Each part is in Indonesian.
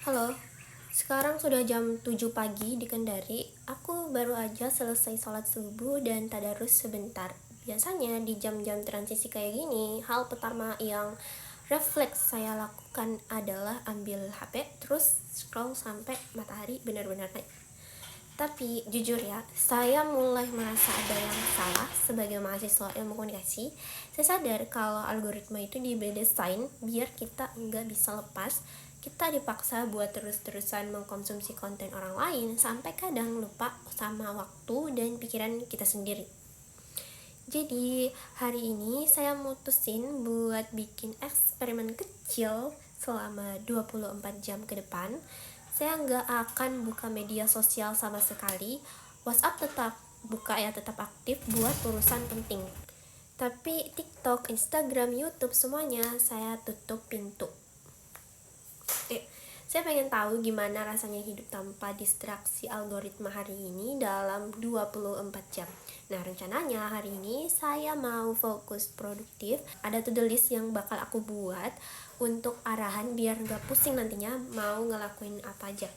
Halo, sekarang sudah jam 7 pagi di Kendari. Aku baru aja selesai sholat subuh dan tadarus sebentar. Biasanya di jam-jam transisi kayak gini, hal pertama yang refleks saya lakukan adalah ambil HP, terus scroll sampai matahari benar-benar naik. Tapi jujur ya, saya mulai merasa ada yang salah sebagai mahasiswa ilmu komunikasi. Saya sadar kalau algoritma itu didesain biar kita nggak bisa lepas. Kita dipaksa buat terus-terusan mengkonsumsi konten orang lain sampai kadang lupa sama waktu dan pikiran kita sendiri. Jadi hari ini saya mutusin buat bikin eksperimen kecil selama 24 jam ke depan. Saya nggak akan buka media sosial sama sekali. WhatsApp tetap buka ya, tetap aktif buat urusan penting. Tapi TikTok, Instagram, YouTube semuanya saya tutup pintu. Saya pengen tahu gimana rasanya hidup tanpa distraksi algoritma hari ini dalam 24 jam. Nah, rencananya hari ini saya mau fokus produktif. Ada to-do list yang bakal aku buat untuk arahan biar gak pusing nantinya mau ngelakuin apa aja.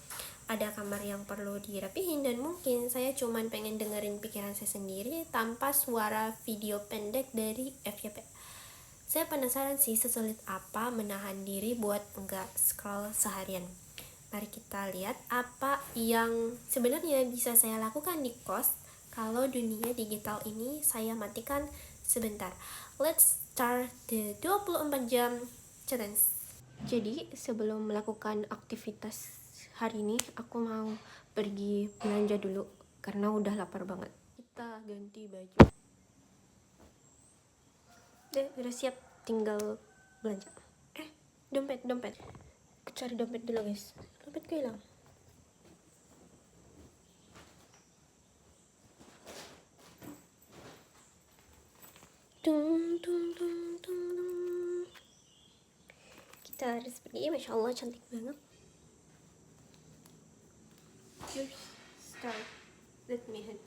Ada kamar yang perlu dirapihin dan mungkin saya cuman pengen dengerin pikiran saya sendiri tanpa suara video pendek dari FYP. Saya penasaran sih sesulit apa menahan diri buat enggak scroll seharian. Mari kita lihat apa yang sebenarnya bisa saya lakukan di kos kalau dunia digital ini saya matikan sebentar. Let's start the 24 jam challenge. Jadi sebelum melakukan aktivitas hari ini, aku mau pergi belanja dulu karena udah lapar banget. Kita ganti baju. Udah siap, tinggal belanja. Dompet. Aku cari dompet dulu guys. Dompetku hilang. Kita harus pergi. Masya Allah cantik banget. Cheers. Start. Let me head.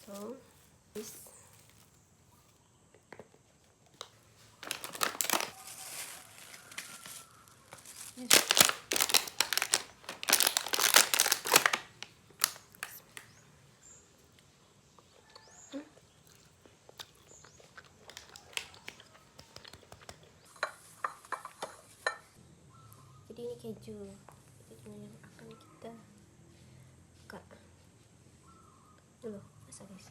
So this. Jadi ini kejunya yang akan kita buka dulu, masa guys.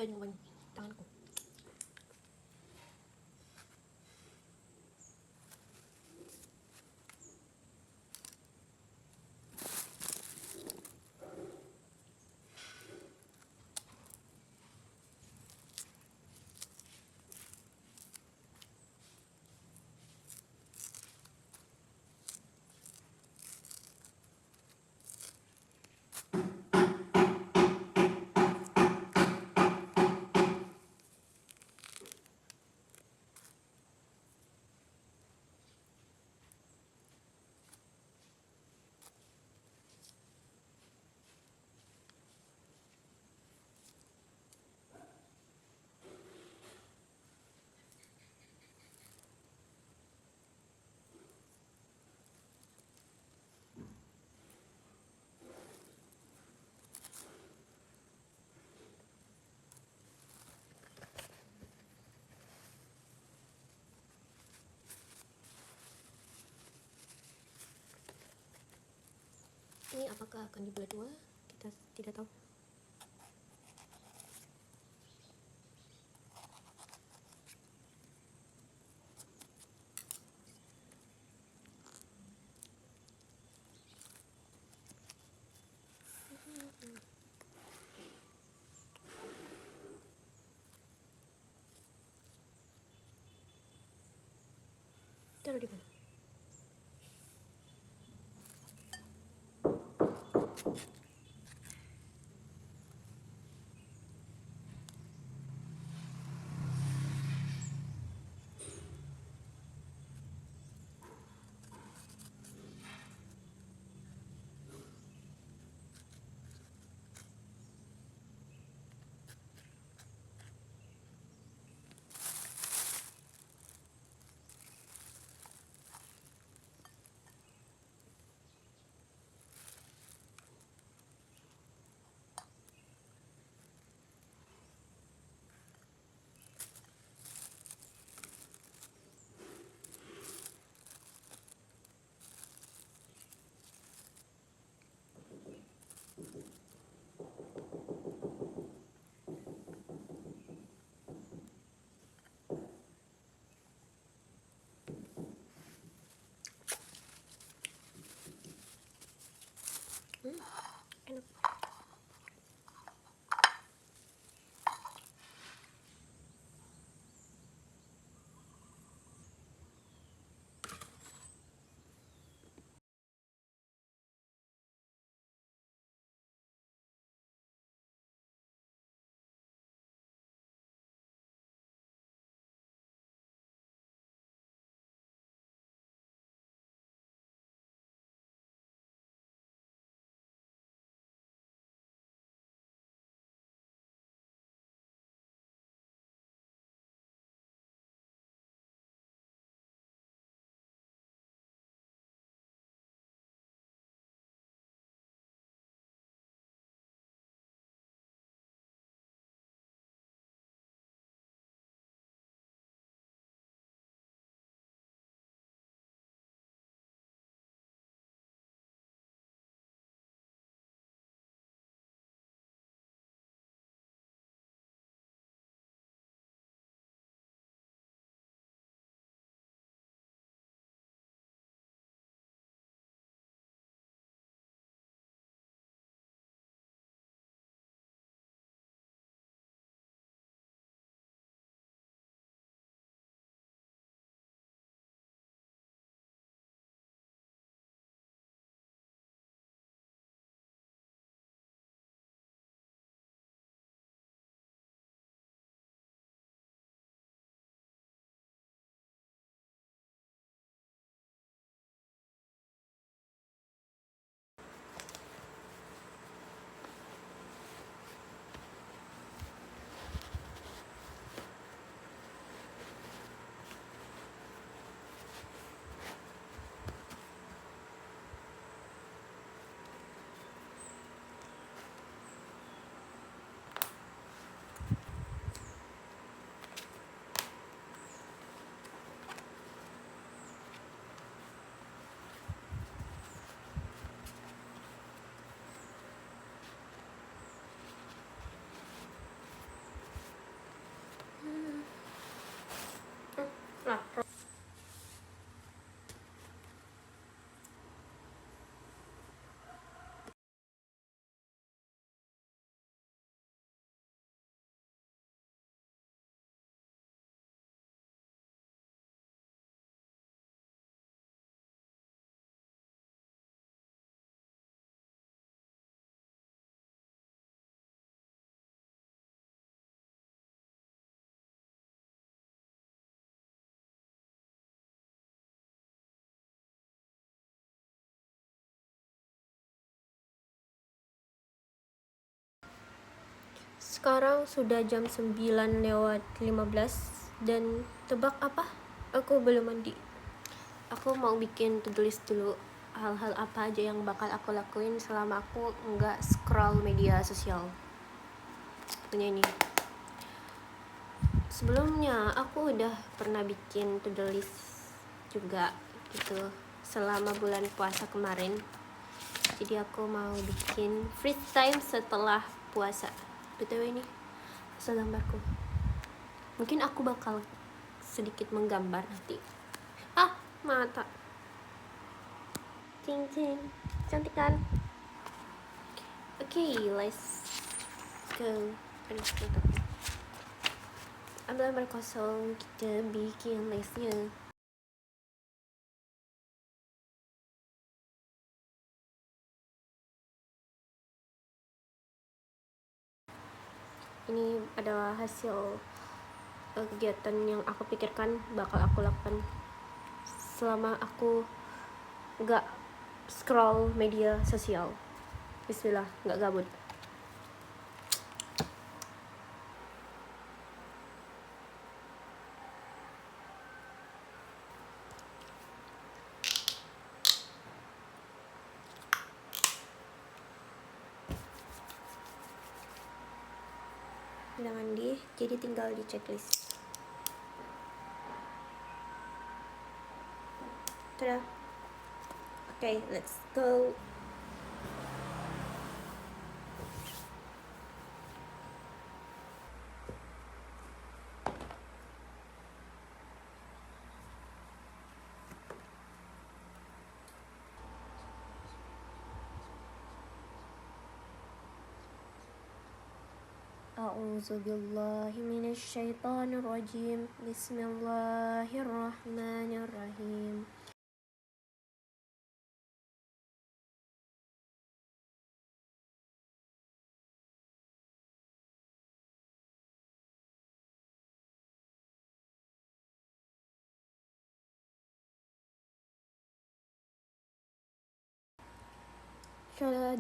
banyak banyak tanganku. Ini apakah akan dibelah dua? Kita tidak tahu. Taruh di mana? Enak. Sekarang sudah jam 9:15 dan tebak apa? Aku belum mandi. Aku mau bikin to-do list dulu hal-hal apa aja yang bakal aku lakuin selama aku nggak scroll media sosial. Punya ini. Sebelumnya aku udah pernah bikin to-do list juga gitu selama bulan puasa kemarin. Jadi aku mau bikin free time setelah puasa. BTW ini hasil gambarku. Mungkin aku bakal sedikit menggambar nanti. Mata. Cing cing. Cantik kan? Oke, let's go. Aduh, mantap. Ambil lembar kosong, kita bikin listnya. Ini adalah hasil kegiatan yang aku pikirkan bakal aku lakukan selama aku nggak scroll media sosial. Bismillah, nggak gabut. Udah mandi, jadi tinggal di checklist. Tada. Okay, let's go. A'udzubillahi minasyaitonirrajim. Bismillahirrahmanirrahim.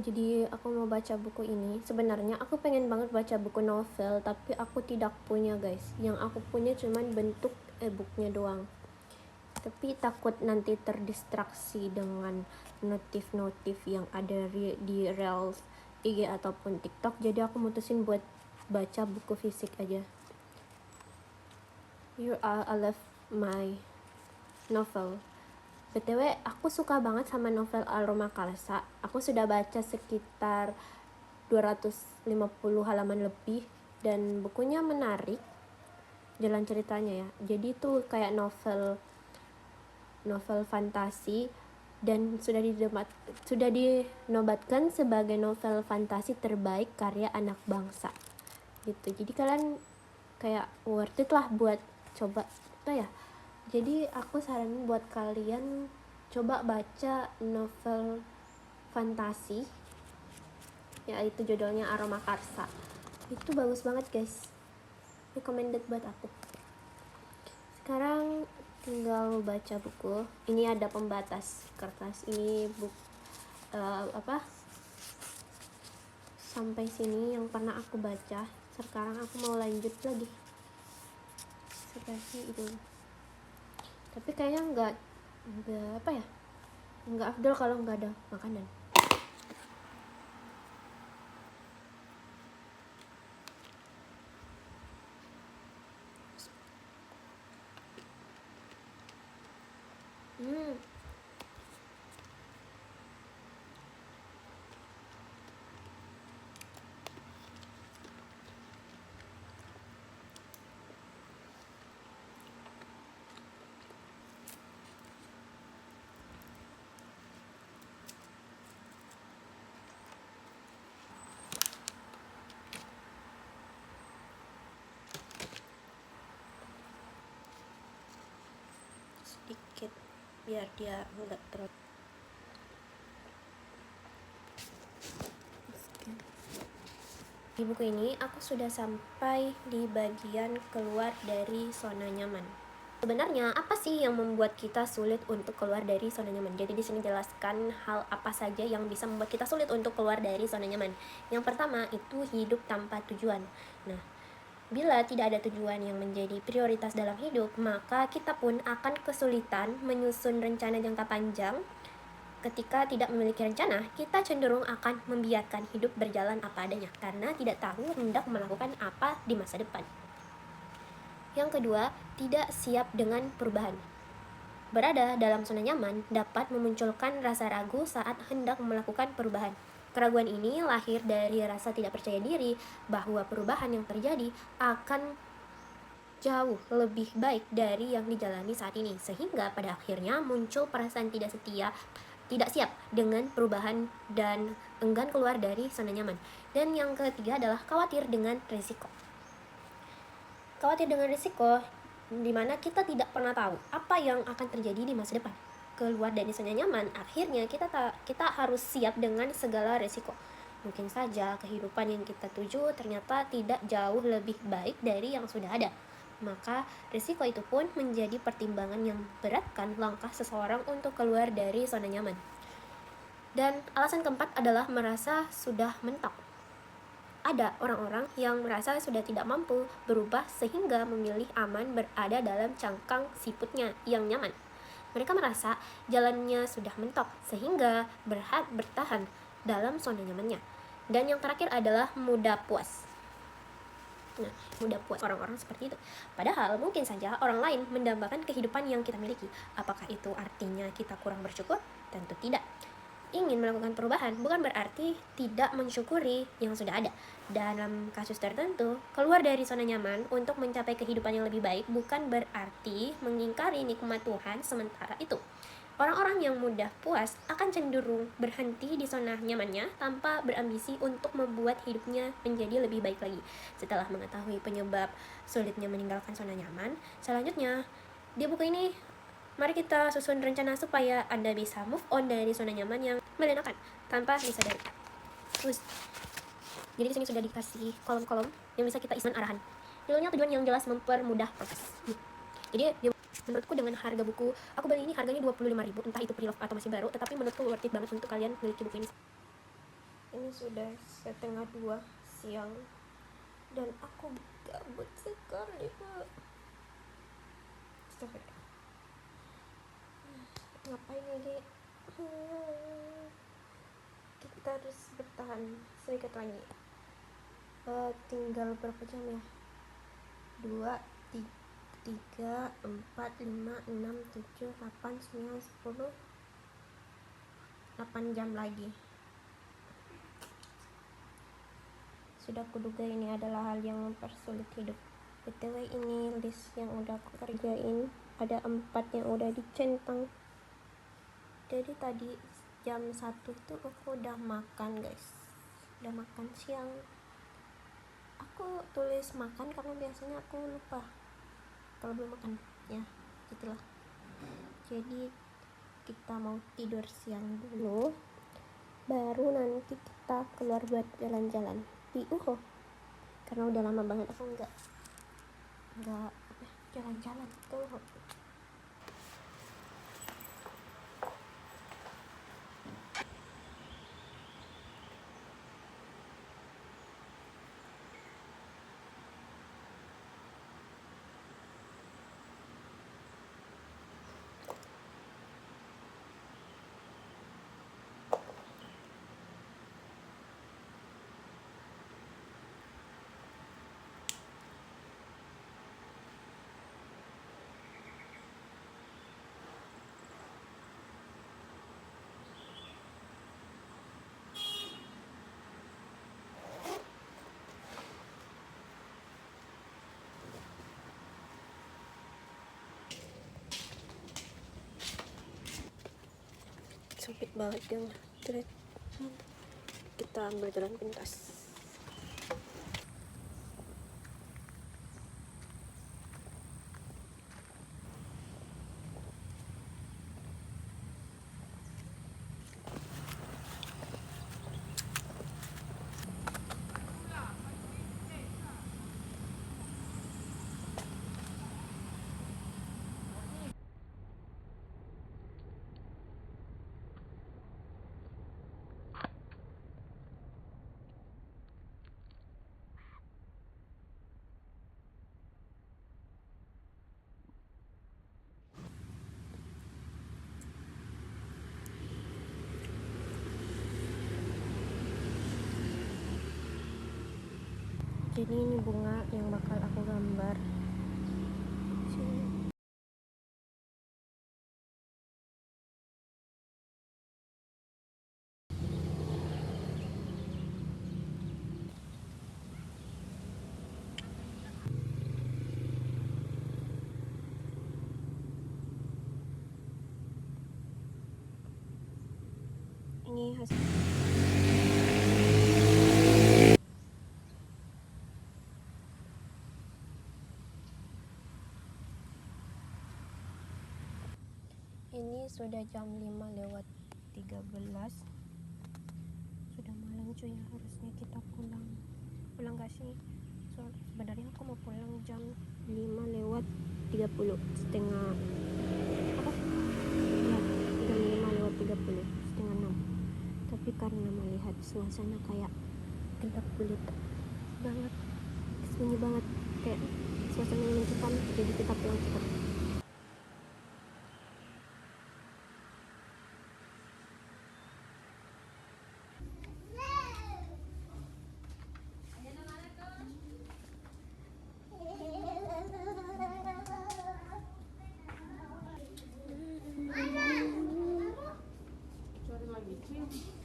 Jadi aku mau baca buku ini. Sebenarnya aku pengen banget baca buku novel, tapi aku tidak punya guys. Yang aku punya cuman bentuk e-booknya doang. Tapi takut nanti terdistraksi dengan notif-notif yang ada di Reels, IG ataupun TikTok. Jadi aku mutusin buat baca buku fisik aja. Here I left my novel. BTW, aku suka banget sama novel Aroma Kalsa. Aku sudah baca sekitar 250 halaman lebih dan bukunya menarik. Jalan ceritanya ya. Jadi itu kayak novel fantasi dan sudah dinobatkan sebagai novel fantasi terbaik karya anak bangsa. Gitu. Jadi kalian kayak worth it lah buat coba ya. Jadi aku saranin buat kalian coba baca novel fantasi, yaitu judulnya Aroma Karsa. Itu bagus banget guys, recommended buat aku. Sekarang tinggal baca buku. Ini ada pembatas kertas. Ini sampai sini yang pernah aku baca. Sekarang aku mau lanjut lagi seperti itu. Tapi kayaknya nggak afdol kalau nggak ada makanan. Sedikit biar dia enggak terlalu. Di buku ini aku sudah sampai di bagian keluar dari zona nyaman. Sebenarnya apa sih yang membuat kita sulit untuk keluar dari zona nyaman? Jadi di sini jelaskan hal apa saja yang bisa membuat kita sulit untuk keluar dari zona nyaman. Yang pertama itu hidup tanpa tujuan. Nah, bila tidak ada tujuan yang menjadi prioritas dalam hidup, maka kita pun akan kesulitan menyusun rencana jangka panjang. Ketika tidak memiliki rencana, kita cenderung akan membiarkan hidup berjalan apa adanya karena tidak tahu hendak melakukan apa di masa depan. Yang kedua, tidak siap dengan perubahan. Berada dalam zona nyaman dapat memunculkan rasa ragu saat hendak melakukan perubahan. Keraguan ini lahir dari rasa tidak percaya diri bahwa perubahan yang terjadi akan jauh lebih baik dari yang dijalani saat ini, sehingga pada akhirnya muncul perasaan tidak siap dengan perubahan dan enggan keluar dari zona nyaman. Dan yang ketiga adalah khawatir dengan risiko. Khawatir dengan risiko di mana kita tidak pernah tahu apa yang akan terjadi di masa depan. Keluar dari zona nyaman, akhirnya kita harus siap dengan segala risiko. Mungkin saja kehidupan yang kita tuju ternyata tidak jauh lebih baik dari yang sudah ada. Maka risiko itu pun menjadi pertimbangan yang beratkan langkah seseorang untuk keluar dari zona nyaman. Dan alasan keempat adalah merasa sudah mentok. Ada orang-orang yang merasa sudah tidak mampu berubah sehingga memilih aman berada dalam cangkang siputnya yang nyaman. Mereka merasa jalannya sudah mentok sehingga bertahan dalam zona nyamannya. Dan yang terakhir adalah mudah puas. Nah, mudah puas orang-orang seperti itu. Padahal mungkin saja orang lain mendambakan kehidupan yang kita miliki. Apakah itu artinya kita kurang bersyukur? Tentu tidak. Ingin melakukan perubahan bukan berarti tidak mensyukuri yang sudah ada. Dalam kasus tertentu, keluar dari zona nyaman untuk mencapai kehidupan yang lebih baik bukan berarti mengingkari nikmat Tuhan sementara itu. Orang-orang yang mudah puas akan cenderung berhenti di zona nyamannya tanpa berambisi untuk membuat hidupnya menjadi lebih baik lagi. Setelah mengetahui penyebab sulitnya meninggalkan zona nyaman, selanjutnya di buku ini mari kita susun rencana supaya Anda bisa move on dari zona nyaman yang melelahkan tanpa disadari. Terus, jadi di sini sudah dikasih kolom-kolom yang bisa kita isi arahan. Judulnya tujuan yang jelas mempermudah proses. Jadi menurutku dengan harga buku, aku beli ini harganya 25.000, entah itu pre-love atau masih baru, tetapi menurutku worth it banget untuk kalian memiliki buku ini. Ini sudah 1:30 siang dan aku gabut sekali, Pak. Astagfirullah. Ngapain lagi? Kita harus bertahan sedikit lagi. Tinggal berapa jam ya? 2, 3, 4, 5, 6, 7, 8, 9, 10, 8 jam lagi. Sudah kuduga ini adalah hal yang mempersulit hidup. BTW ini list yang udah aku kerjain, ada 4 yang udah dicentang. Jadi tadi jam 1 tuh aku udah makan, guys. Udah makan siang. Aku tulis makan karena biasanya aku lupa kalau belum makan. Ya, gitulah. Jadi kita mau tidur siang dulu, baru nanti kita keluar buat jalan-jalan di karena udah lama banget aku nggak jalan-jalan ke sempit banget yang kita ambil jalan pintas. Jadi ini bunga yang bakal aku gambar. Ini hasil. Ini sudah jam 5:13. Sudah malam cuy, harusnya kita pulang. Pulang gak sih? Sebenarnya aku mau pulang jam 5:30, setengah apa? Ya, jam 5:30, setengah 6. Tapi karena melihat suasana kayak gelap gulita banget, sunyi banget, kayak suasana mencekam, jadi kita pulang cepat.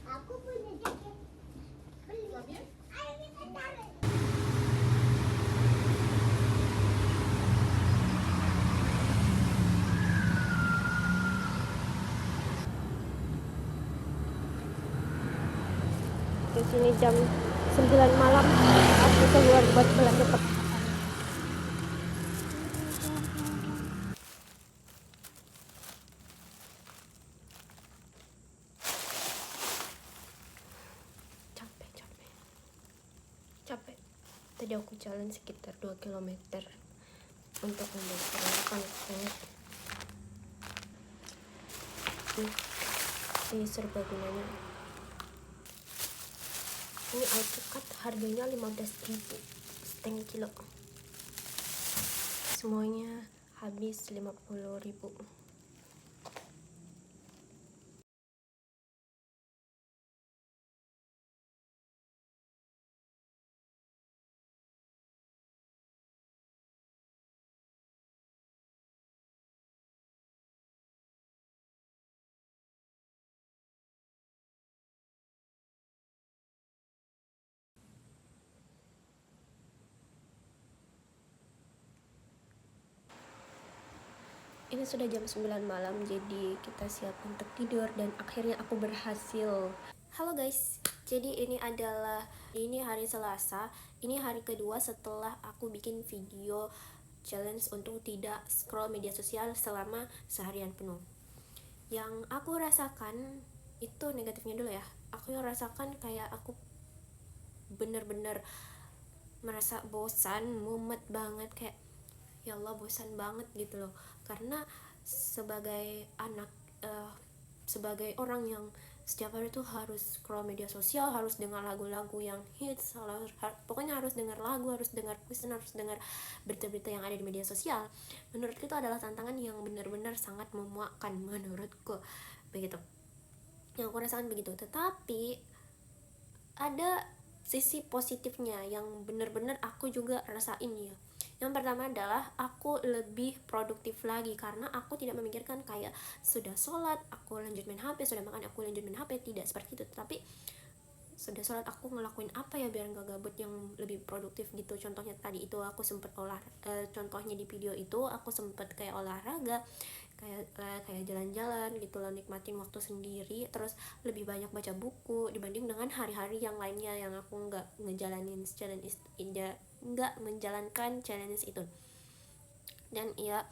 Aku punya jaket. Beli. Ayo kita tarik. Di sini jam 9 malam, aku keluar buat belanja pertama. Capek. Tadi aku jalan sekitar 2 km untuk membuat peralatan. Ini serbagunanya. Ini alpukat, harganya 15.000 setengah kilo. Semuanya habis 50.000. Ini sudah jam 9 malam, jadi kita siap untuk tidur dan akhirnya aku berhasil. Halo guys, jadi ini hari Selasa. Ini hari kedua setelah aku bikin video challenge untuk tidak scroll media sosial selama seharian penuh. Yang aku rasakan itu negatifnya dulu ya. Aku yang rasakan kayak aku bener-bener merasa bosan, mumet banget, kayak ya Allah bosan banget gitu loh. Karena sebagai anak, sebagai orang yang setiap hari tuh harus scroll media sosial, harus dengar lagu-lagu yang hits, pokoknya harus dengar lagu, harus dengar quizzen, harus dengar berita-berita yang ada di media sosial. Menurutku itu adalah tantangan yang benar-benar sangat memuakkan, menurutku begitu, yang aku rasakan begitu. Tetapi ada sisi positifnya yang benar-benar aku juga rasain ya. Yang pertama adalah aku lebih produktif lagi karena aku tidak memikirkan kayak sudah sholat aku lanjut main HP, sudah makan aku lanjut main HP, tidak seperti itu. Tapi sudah sholat aku ngelakuin apa ya biar gak gabut, yang lebih produktif gitu. Contohnya tadi itu aku sempet contohnya di video itu aku sempet kayak olahraga, kayak jalan-jalan gitu loh, nikmatin waktu sendiri, terus lebih banyak baca buku dibanding dengan hari-hari yang lainnya yang aku nggak menjalankan challenge itu. Dan ya,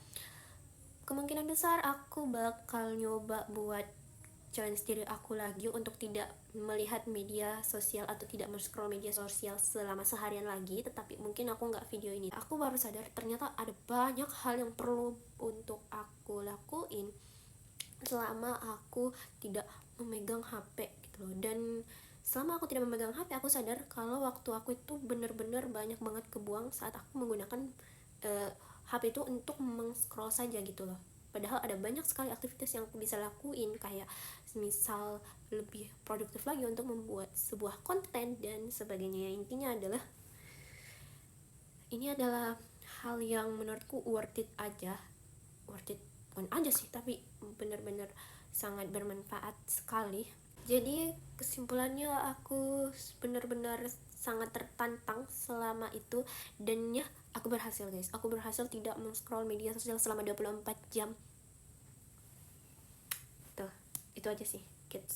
kemungkinan besar aku bakal nyoba buat challenge diri aku lagi untuk tidak melihat media sosial atau tidak men-scroll media sosial selama seharian lagi. Tetapi mungkin aku nggak video ini. Aku baru sadar ternyata ada banyak hal yang perlu untuk aku lakuin selama aku tidak memegang HP gitu loh. Dan selama aku tidak memegang HP, aku sadar kalau waktu aku itu bener-bener banyak banget kebuang saat aku menggunakan HP itu untuk meng-scroll saja gitu loh. Padahal ada banyak sekali aktivitas yang aku bisa lakuin, kayak misal lebih produktif lagi untuk membuat sebuah konten dan sebagainya. Intinya adalah ini adalah hal yang menurutku worth it aja, worth it bukan aja sih, tapi bener-bener sangat bermanfaat sekali. Jadi kesimpulannya aku bener-bener sangat tertantang selama itu, dan ya aku berhasil guys, aku berhasil tidak men-scroll media sosial selama 24 jam tuh. Itu aja sih kids.